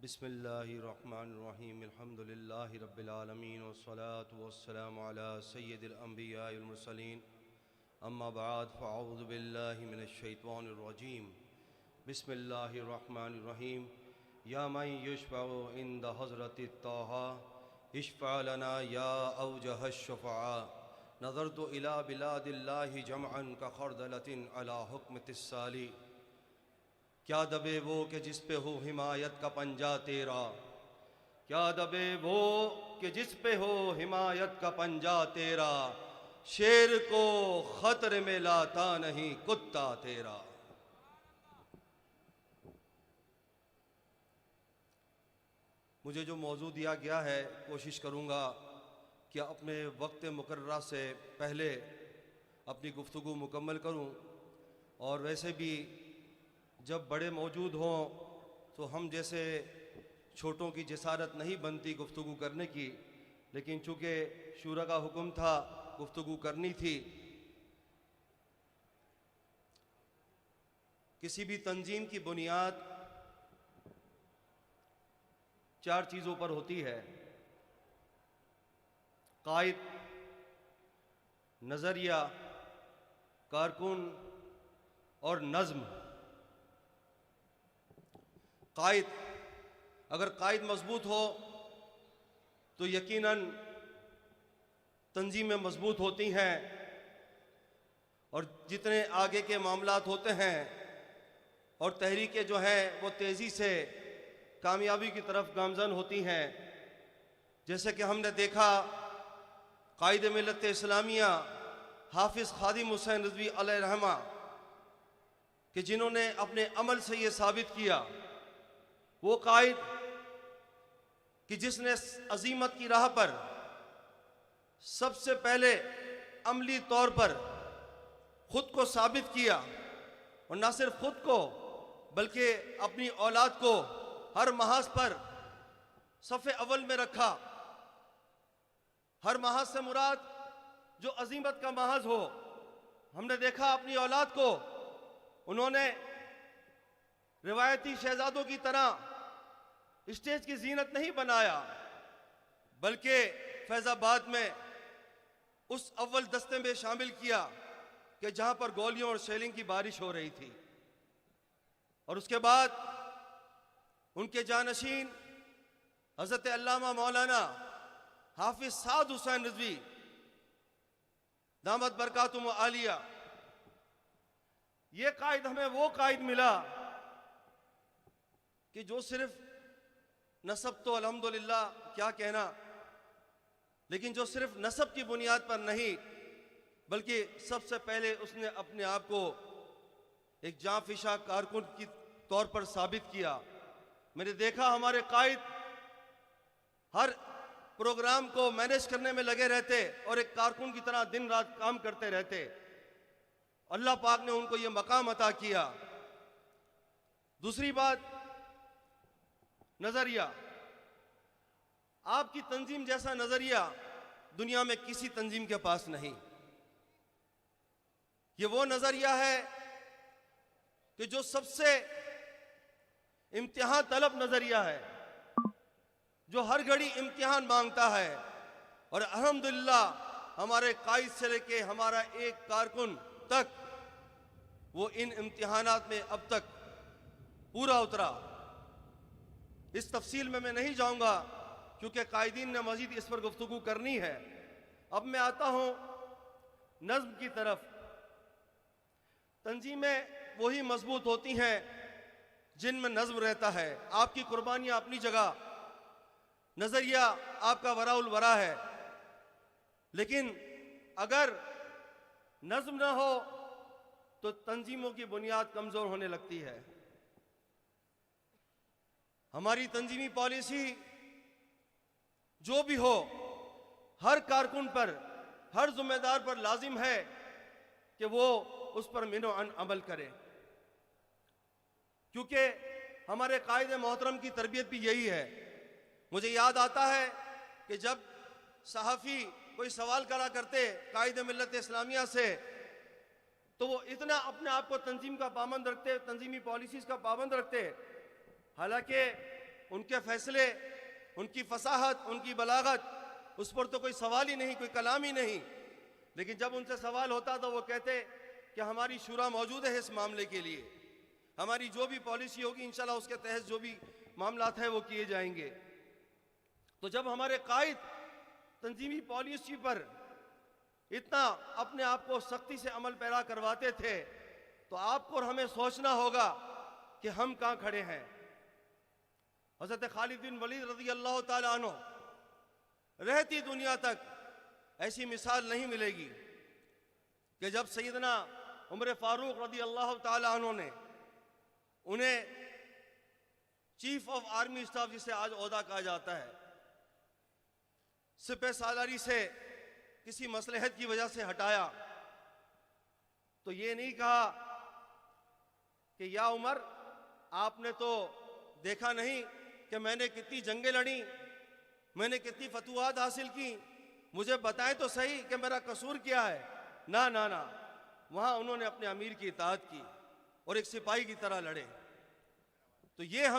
बिस्मिल्लाहिर्रहमानिर्रहीम अल्हम्दुलिल्लाहि रब्बिल आलमीन वस्सलातु वस्सलामु अला सय्यिदिल अंबिया वल मुरसलीन अम्मा बाद फ़अऊज़ु बिल्लाहि मिनश शैतानिर रजीम बिस्मिल्लाहिर्रहमानिर्रहीम या मन युशफ़अउ इंद हज़रतित ताहा इश्फ़अ लना या औजहश शुफ़अआ नज़रतु इला बिलादिल्लाहि जमअन का खरदलतिन अला हुक्म तिस्साली। क्या दबे वो कि जिस पे हो हिमायत का पंजा तेरा, क्या दबे वो कि जिस पे हो हिमायत का पंजा तेरा, शेर को खतरे में लाता नहीं कुत्ता तेरा। मुझे जो मौजू दिया गया है कोशिश करूँगा कि अपने वक्त मुकर्ररा से पहले अपनी गुफ्तगू मुकम्मल करूँ, और वैसे भी जब बड़े मौजूद हों तो हम जैसे छोटों की जसारत नहीं बनती गुफ्तगू करने की, लेकिन चूँकि शूरा का हुक्म था गुफ्तगू करनी थी। किसी भी तंजीम की बुनियाद 4 चीज़ों पर होती है: कायद, नज़रिया, कारकुन और नज़्म। कायद, अगर कायद मजबूत हो तो यकीनन तंजीमें मजबूत होती हैं, और जितने आगे के मामलात होते हैं और तहरीकें जो हैं वो तेज़ी से कामयाबी की तरफ गामज़न होती हैं। जैसे कि हमने देखा कायद मिल्लत इस्लामिया हाफिज़ खादिम हुसैन रिज़वी अलैहिर्रहमा कि जिन्होंने अपने अमल से ये साबित किया, वो कायद कि जिसने अजीमत की राह पर सबसे पहले अमली तौर पर खुद को साबित किया, और न सिर्फ खुद को बल्कि अपनी औलाद को हर महाज पर सफ़े अव्वल में रखा। हर महाज से मुराद जो अजीमत का महाज हो। हमने देखा अपनी औलाद को उन्होंने रिवायती शहजादों की तरह स्टेज की जीनत नहीं बनाया, बल्कि फैज़ाबाद में उस अव्वल दस्ते में शामिल किया कि जहां पर गोलियों और शेलिंग की बारिश हो रही थी। और उसके बाद उनके जानशीन हज़रत अल्लामा मौलाना हाफिज साद हुसैन रिज़वी दामत बरकातुम आलिया, ये कायद हमें वो कायद मिला कि जो सिर्फ नसब तो अल्हम्दुलिल्लाह क्या कहना, लेकिन जो सिर्फ नसब की बुनियाद पर नहीं बल्कि सबसे पहले उसने अपने आप को एक जांफिशा कारकुन की तौर पर साबित किया। मैंने देखा हमारे कायद हर प्रोग्राम को मैनेज करने में लगे रहते और एक कारकुन की तरह दिन रात काम करते रहते। अल्लाह पाक ने उनको ये मकाम अता किया। दूसरी बात, नजरिया। आपकी तंजीम जैसा नजरिया दुनिया में किसी तंजीम के पास नहीं। ये वो नजरिया है कि जो सबसे इम्तिहान तलब नजरिया है, जो हर घड़ी इम्तिहान मांगता है। और अल्हम्दुलिल्लाह हमारे कायद से लेके हमारा एक कारकुन तक वो इन इम्तिहानात में अब तक पूरा उतरा। इस तफसील में मैं नहीं जाऊंगा क्योंकि कायदीन ने मजीद इस पर गुफ्तगू करनी है। अब मैं आता हूं नज़्म की तरफ। तंजीमें वही मजबूत होती हैं जिनमें नज़्म रहता है। आपकी कुर्बानियां अपनी जगह, नजरिया आपका वराउल वरा है, लेकिन अगर नज़्म ना हो तो तंजीमों की बुनियाद कमजोर होने लगती है। हमारी तंजीमी पॉलिसी जो भी हो, हर कारकुन पर, हर जिम्मेदार पर लाजिम है कि वो उस पर मिनो अमल करे, क्योंकि हमारे कायदे मोहतरम की तरबियत भी यही है। मुझे याद आता है कि जब सहाफ़ी कोई सवाल करा करते कायदे मिल्लत इस्लामिया से, तो वो इतना अपने आप को तंजीम का पाबंद रखते, तंजीमी पॉलिसीज़ का पाबंद रखते हालांकि उनके फैसले, उनकी फसाहत, उनकी बलागत, उस पर तो कोई सवाल ही नहीं, कोई कलाम ही नहीं। लेकिन जब उनसे सवाल होता तो वो कहते कि हमारी शुरा मौजूद है इस मामले के लिए, हमारी जो भी पॉलिसी होगी इंशाल्लाह उसके तहत जो भी मामलात हैं वो किए जाएंगे। तो जब हमारे कायद तंजीमी पॉलिसी पर इतना अपने आप को सख्ती से अमल पैरा करवाते थे, तो आपको और हमें सोचना होगा कि हम कहाँ खड़े हैं। हज़रत खालिद बिन वलीद रज़ी अल्लाह ताला अन्हु रहती दुनिया तक ऐसी मिसाल नहीं मिलेगी कि जब सैयदना उमर फारूक रज़ी अल्लाह ताला अन्हु ने उन्हें चीफ ऑफ आर्मी स्टाफ, जिसे आज ओहदा कहा जाता है, सिपह सालारी से किसी मसलहत की वजह से हटाया, तो ये नहीं कहा कि या उमर, आपने तो देखा नहीं कि मैंने कितनी जंगें लड़ी, मैंने कितनी फतुहात हासिल की, मुझे बताएं तो सही कि मेरा कसूर क्या है। ना ना ना, वहां उन्होंने अपने अमीर की इताअत की और एक सिपाही की तरह लड़े। तो ये हम